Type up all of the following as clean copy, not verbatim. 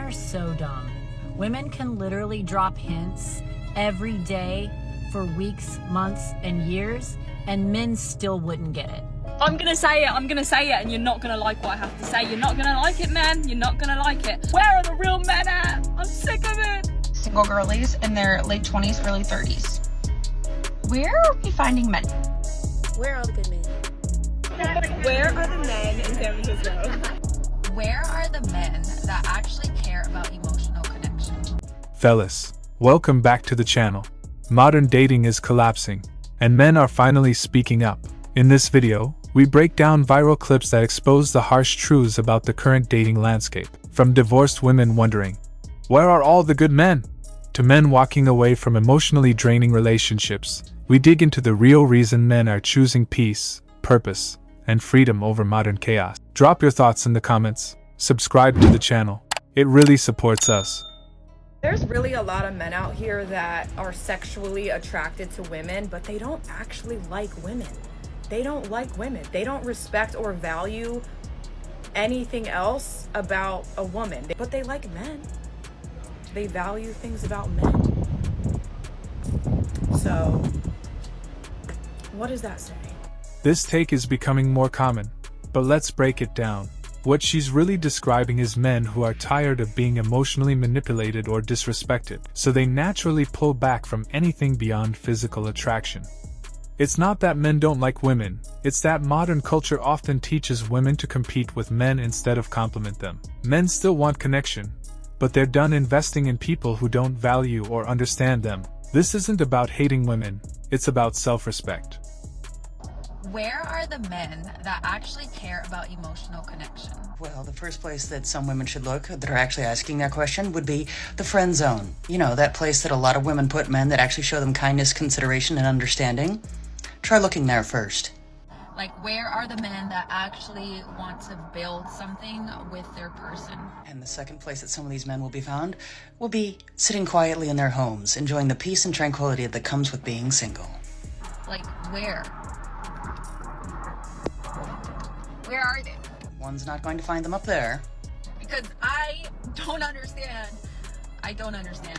are so dumb. Women can literally drop hints every day for weeks, months, and years, and men still wouldn't get it. I'm gonna say it, and you're not gonna like what I have to say. You're not gonna like it, man. You're not gonna like it. Where are the real men at? I'm sick of it. Single girlies in their late 20s, early 30s. Where are we finding men? Where are the good men? Where are the men in San Francisco? Where are the men that actually care about emotional connection? Fellas, welcome back to the channel. Modern dating is collapsing, and men are finally speaking up. In this video, we break down viral clips that expose the harsh truths about the current dating landscape. From divorced women wondering, where are all the good men? To men walking away from emotionally draining relationships, we dig into the real reason men are choosing peace, purpose, and freedom over modern chaos. Drop your thoughts in the comments, subscribe to the channel. It really supports us. There's really a lot of men out here that are sexually attracted to women, but they don't actually like women. They don't like women. They don't respect or value anything else about a woman, but they like men. They value things about men. So, what does that say? This take is becoming more common, but let's break it down. What she's really describing is men who are tired of being emotionally manipulated or disrespected, so they naturally pull back from anything beyond physical attraction. It's not that men don't like women, it's that modern culture often teaches women to compete with men instead of complement them. Men still want connection, but they're done investing in people who don't value or understand them. This isn't about hating women, it's about self-respect. Where are the men that actually care about emotional connection? Well, the first place that some women should look that are actually asking that question would be the friend zone. You know, that place that a lot of women put men that actually show them kindness, consideration, and understanding. Try looking there first. Like, where are the men that actually want to build something with their person? And the second place that some of these men will be found will be sitting quietly in their homes, enjoying the peace and tranquility that comes with being single. Like, where? Where are they? One's not going to find them up there. Because I don't understand.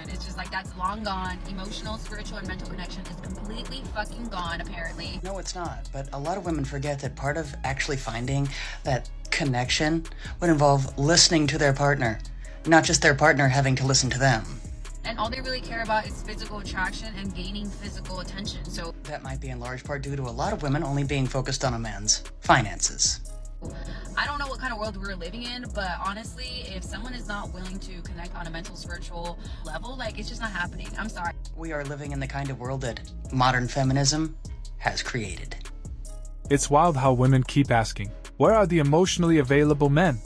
It's just like, that's long gone. Emotional, spiritual, and mental connection is completely fucking gone, apparently. No, it's not. But a lot of women forget that part of actually finding that connection would involve listening to their partner, not just their partner having to listen to them. And all they really care about is physical attraction and gaining physical attention. So that might be in large part due to a lot of women only being focused on a man's finances. I don't know what kind of world we're living in, but honestly, if someone is not willing to connect on a mental, spiritual level, like, it's just not happening. I'm sorry. We are living in the kind of world that modern feminism has created. It's wild how women keep asking, where are the emotionally available men?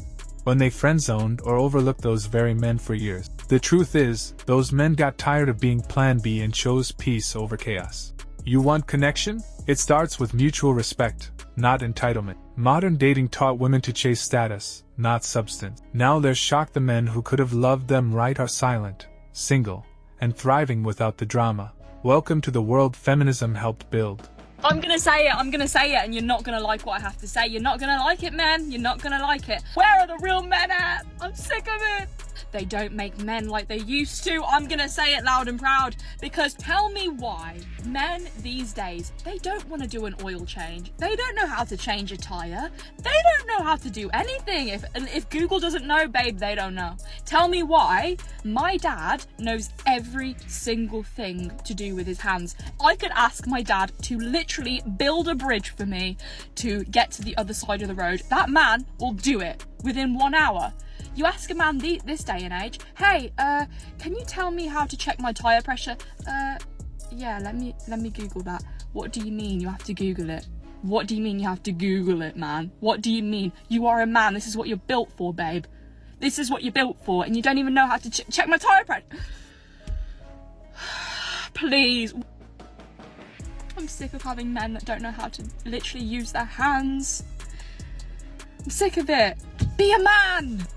When they friend-zoned or overlooked those very men for years. The truth is, those men got tired of being plan B and chose peace over chaos. You want connection? It starts with mutual respect, not entitlement. Modern dating taught women to chase status, not substance. Now they're shocked the men who could have loved them right are silent, single, and thriving without the drama. Welcome to the world feminism helped build. I'm gonna say it, and you're not gonna like what I have to say. You're not gonna like it, man. You're not gonna like it. Where are the real men at? I'm sick of it. They don't make men like they used to. I'm gonna say it loud and proud, because tell me why men these days, they don't want to do an oil change. They don't know how to change a tire. They don't know how to do anything. If Google doesn't know, babe, they don't know. Tell me why my dad knows every single thing to do with his hands. I could ask my dad to literally build a bridge for me to get to the other side of the road. That man will do it within 1 hour. You ask a man this day and age, hey, can you tell me how to check my tire pressure? Yeah, let me Google that. What do you mean you have to Google it? What do you mean you have to Google it, man? What do you mean? You are a man. This is what you're built for, babe. This is what you're built for, and you don't even know how to check my tire pressure. Please. I'm sick of having men that don't know how to literally use their hands. I'm sick of it. Be a man!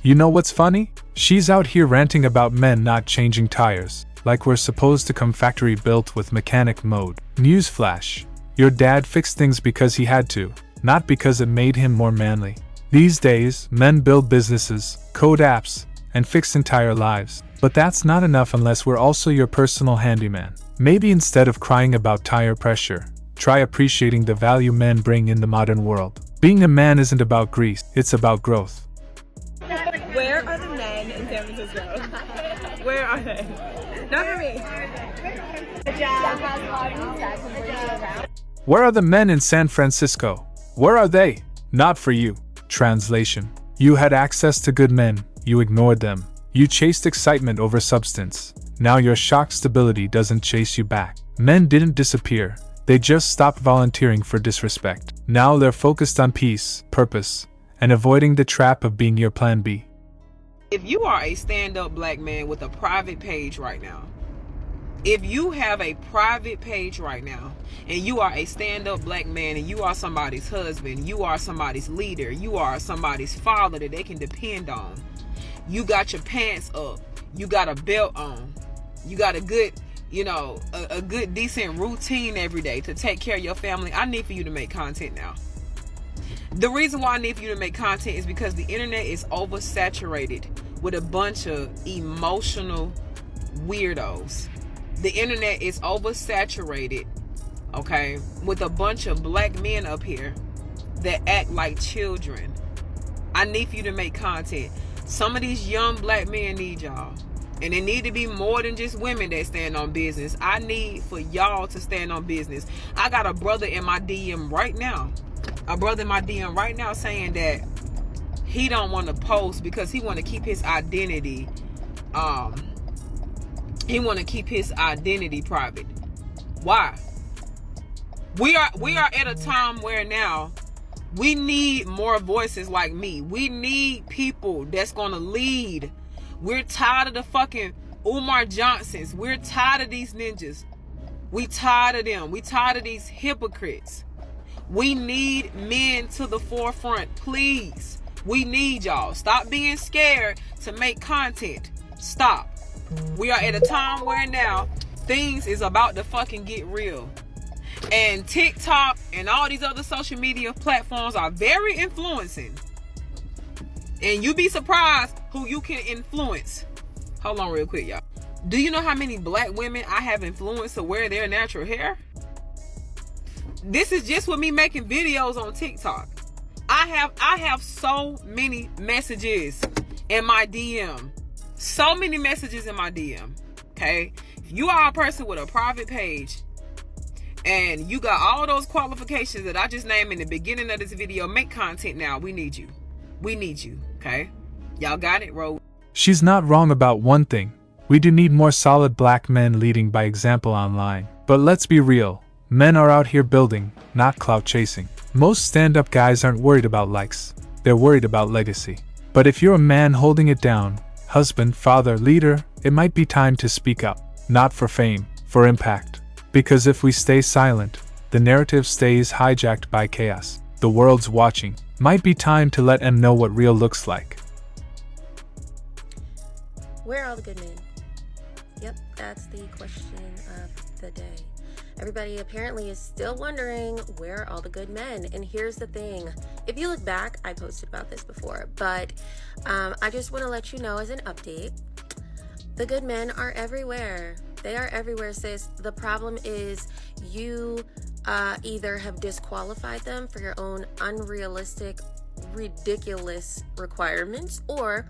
You know what's funny? She's out here ranting about men not changing tires, like we're supposed to come factory built with mechanic mode. Newsflash. Your dad fixed things because he had to, not because it made him more manly. These days, men build businesses, code apps, and fix entire lives. But that's not enough unless we're also your personal handyman. Maybe instead of crying about tire pressure, try appreciating the value men bring in the modern world. Being a man isn't about grease, it's about growth. Where are the men in San Francisco? Where are they? Not for me. Where are the men in San Francisco? Where are they? Not for you. Translation: you had access to good men, you ignored them. You chased excitement over substance. Now your shocked stability doesn't chase you back. Men didn't disappear, they just stopped volunteering for disrespect. Now they're focused on peace, purpose, and avoiding the trap of being your plan B. If you are a stand-up black man with a private page right now, if you have a private page right now, and you are a stand-up black man, and you are somebody's husband, you are somebody's leader, you are somebody's father that they can depend on, you got your pants up, you got a belt on, you got a good, a good decent routine every day to take care of your family, I need for you to make content now. The reason why I need for you to make content is because the internet is oversaturated with a bunch of emotional weirdos. The internet is oversaturated, okay, with a bunch of black men up here that act like children. I need for you to make content. Some of these young black men need y'all. And it need to be more than just women that stand on business. I need for y'all to stand on business. I got a brother in my DM right now. Saying that he don't want to post because he want to keep his identity private. Why? We are at a time where now we need more voices like me. We need people that's gonna lead. We're tired of the fucking Umar Johnsons. We're tired of these ninjas. We tired of them. We tired of these hypocrites. We need men to the forefront, please. We need y'all. Stop being scared to make content. Stop. We are at a time where now things is about to fucking get real. And TikTok and all these other social media platforms are very influencing. And you be surprised who you can influence. Hold on real quick, y'all. Do you know how many black women I have influenced to wear their natural hair? This is just with me making videos on TikTok. I have so many messages in my DM. So many messages in my DM. Okay? If you are a person with a private page and you got all those qualifications that I just named in the beginning of this video, make content now. We need you. We need you. Okay? Y'all got it? Roll. She's not wrong about one thing. We do need more solid black men leading by example online. But let's be real. Men are out here building, not clout chasing. Most stand-up guys aren't worried about likes. They're worried about legacy. But if you're a man holding it down, husband, father, leader, it might be time to speak up. Not for fame, for impact. Because if we stay silent, the narrative stays hijacked by chaos. The world's watching. Might be time to let them know what real looks like. Where are all the good men? Yep, that's the question of the day. Everybody apparently is still wondering, where are all the good men? And here's the thing. If you look back, I posted about this before, but I just want to let you know as an update, the good men are everywhere. They are everywhere, sis. The problem is you either have disqualified them for your own unrealistic, ridiculous requirements, or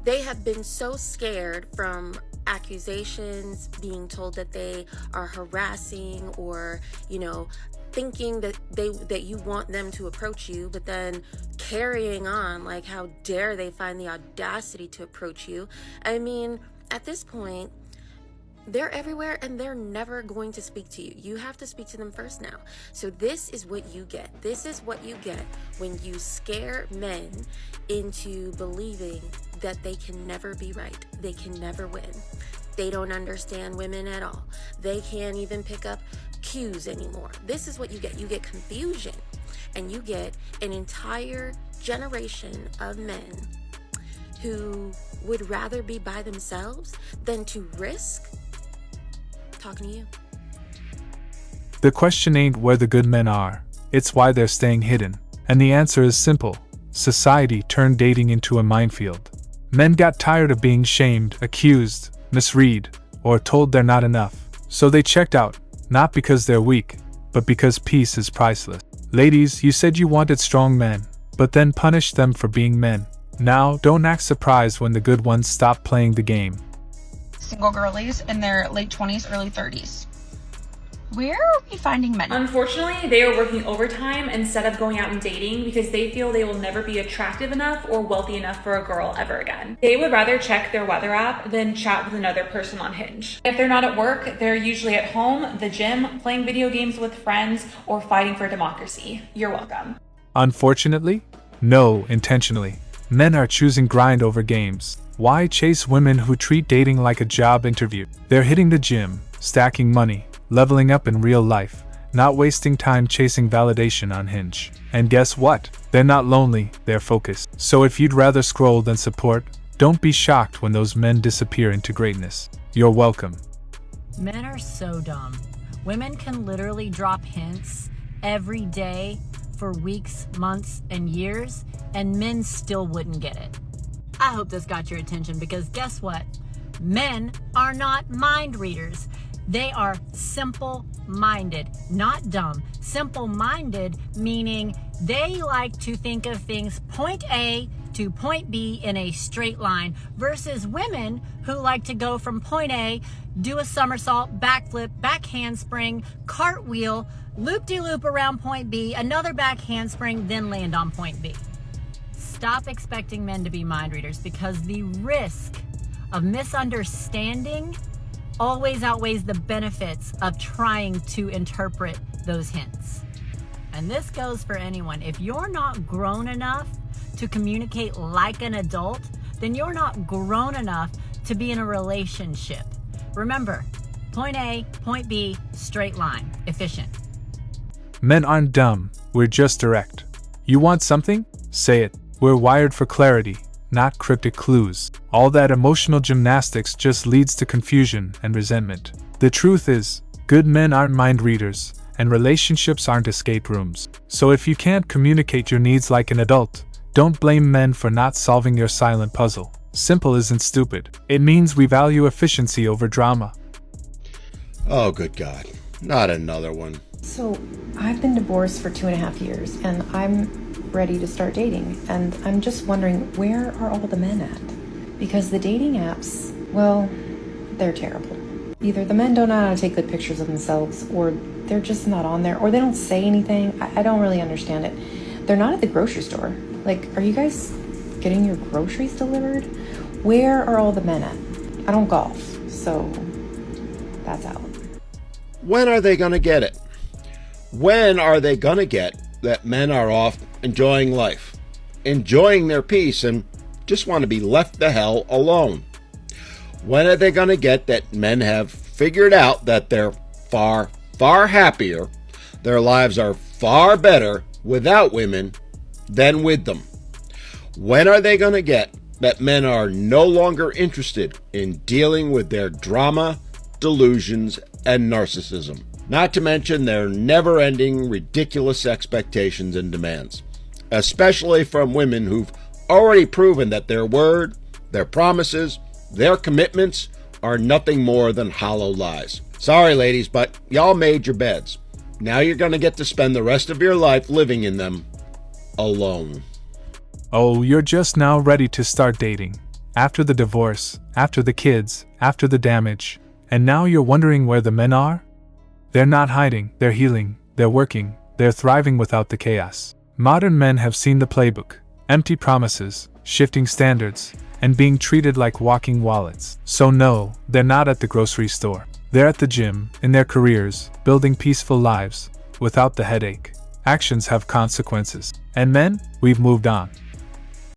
they have been so scared from accusations, being told that they are harassing, or thinking that you want them to approach you, but then carrying on like, how dare they find the audacity to approach you. I mean, at this point, they're everywhere and they're never going to speak to you. You have to speak to them first now. So this is what you get. This is what you get when you scare men into believing that they can never be right. They can never win. They don't understand women at all. They can't even pick up cues anymore. This is what you get. You get confusion, and you get an entire generation of men who would rather be by themselves than to risk talking to you. The question ain't where the good men are, it's why they're staying hidden. And the answer is simple. Society turned dating into a minefield. Men got tired of being shamed, accused, misread, or told they're not enough. So they checked out, not because they're weak, but because peace is priceless. Ladies, you said you wanted strong men, but then punished them for being men. Now, don't act surprised when the good ones stop playing the game. Single girlies in their late 20s, early 30s. Where are we finding men? Unfortunately, they are working overtime instead of going out and dating because they feel they will never be attractive enough or wealthy enough for a girl ever again. They would rather check their weather app than chat with another person on Hinge. If they're not at work, they're usually at home, the gym, playing video games with friends, or fighting for democracy. You're welcome. Unfortunately? No, intentionally. Men are choosing grind over games. Why chase women who treat dating like a job interview? They're hitting the gym, stacking money, leveling up in real life, not wasting time chasing validation on Hinge. And guess what? They're not lonely, they're focused. So if you'd rather scroll than support, don't be shocked when those men disappear into greatness. You're welcome. Men are so dumb. Women can literally drop hints every day for weeks, months, and years, and men still wouldn't get it. I hope this got your attention because guess what? Men are not mind readers. They are simple-minded, not dumb. Simple-minded meaning they like to think of things point A to point B in a straight line versus women who like to go from point A, do a somersault, backflip, back handspring, cartwheel, loop-de-loop around point B, another back handspring, then land on point B. Stop expecting men to be mind readers because the risk of misunderstanding always outweighs the benefits of trying to interpret those hints. And this goes for anyone. If you're not grown enough to communicate like an adult, then you're not grown enough to be in a relationship. Remember, point A, point B, straight line, efficient. Men aren't dumb, we're just direct. You want something? Say it. We're wired for clarity, not cryptic clues. All that emotional gymnastics just leads to confusion and resentment. The truth is, good men aren't mind readers, and relationships aren't escape rooms. So if you can't communicate your needs like an adult, don't blame men for not solving your silent puzzle. Simple isn't stupid. It means we value efficiency over drama. Oh, good God. Not another one. So, I've been divorced for 2.5 years, and I'm ready to start dating. And I'm just wondering, where are all the men at? Because the dating apps, well, they're terrible. Either the men don't know how to take good pictures of themselves, or they're just not on there, or they don't say anything. I don't really understand it. They're not at the grocery store. Like, are you guys getting your groceries delivered? Where are all the men at? I don't golf, so that's out. When are they going to get it? When are they going to get that men are off enjoying life, enjoying their peace, and just want to be left the hell alone? When are they going to get that men have figured out that they're far, far happier, their lives are far better without women than with them? When are they going to get that men are no longer interested in dealing with their drama, delusions, and narcissism? Not to mention their never-ending ridiculous expectations and demands, especially from women who've already proven that their word, their promises, their commitments are nothing more than hollow lies. Sorry, ladies, but y'all made your beds. Now you're going to get to spend the rest of your life living in them alone. Oh, you're just now ready to start dating. After the divorce, after the kids, after the damage, and now you're wondering where the men are? They're not hiding, they're healing, they're working, they're thriving without the chaos. Modern men have seen the playbook: empty promises, shifting standards, and being treated like walking wallets. So no, they're not at the grocery store. They're at the gym, in their careers, building peaceful lives, without the headache. Actions have consequences. And men, we've moved on.